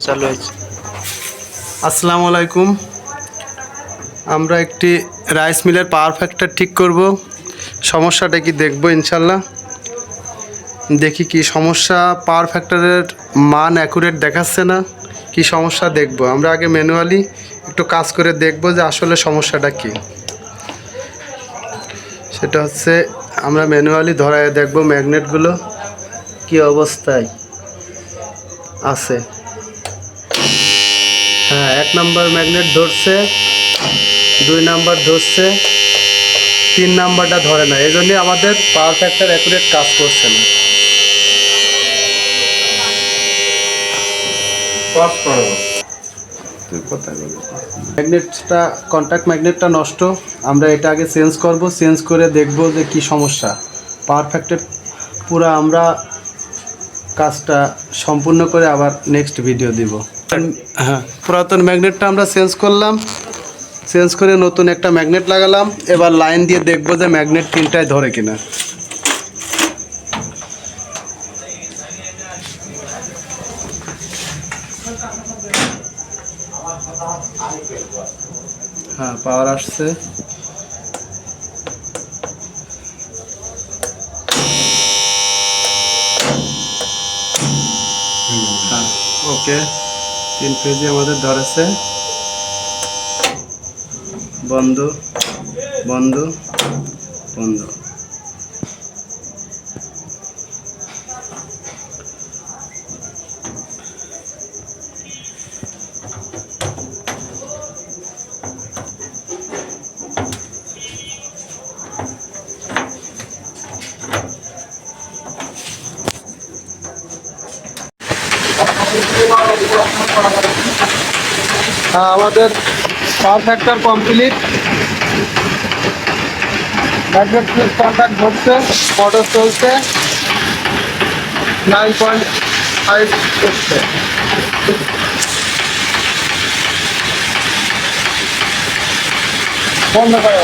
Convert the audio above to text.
চালু হয়েছে। আসসালামু আলাইকুম। আমরা একটি রাইস মিলের পাওয়ার ফ্যাক্টর ঠিক করব। সমস্যাটা কি দেখব ইনশাল্লাহ। দেখি কি সমস্যা, পাওয়ার ফ্যাক্টরের মান অ্যাকুরেট দেখাচ্ছে না, কি সমস্যা দেখব। আমরা আগে ম্যানুয়ালি একটু কাজ করে দেখব যে আসলে সমস্যাটা কি। সেটা হচ্ছে আমরা ম্যানুয়ালি ধরায় দেখব ম্যাগনেটগুলো কি অবস্থায় আছে। হ্যাঁ, 1 নাম্বার ম্যাগনেট ধরছে, 2 নাম্বার ধরছে, 3 নাম্বারটা ধরে না। এই জন্যই আমাদের পাওয়ার ফ্যাক্টর অ্যাকুরেট কাজ করছে না। ম্যাগনেটটা, কন্ট্যাক্ট ম্যাগনেটটা নষ্ট। আমরা এটা আগে চেঞ্জ করব, চেঞ্জ করে দেখব যে কি সমস্যা। পাওয়ার ফ্যাক্টর পুরো আমরা কাজটা সম্পূর্ণ করে আবার নেক্সট ভিডিও দিব। হ্যাঁ, পুরাতন ম্যাগনেটটা আমরা চেঞ্জ করলাম, চেঞ্জ করে নতুন একটা ম্যাগনেট লাগালাম। এবার লাইন দিয়ে দেখব যে ম্যাগনেট তিনটায় ধরে কিনা। হ্যাঁ, পাওয়ার আসছে। হ্যাঁ, ওকে, 3 ফেজে আমাদের ধরেছে। বন্ধ বন্ধ বন্ধ। হ্যাঁ, আমাদের power factor complete. Magnet fuse contact ধরছে, মোটর চলছে, 9.5 করছে। বন্ধ করে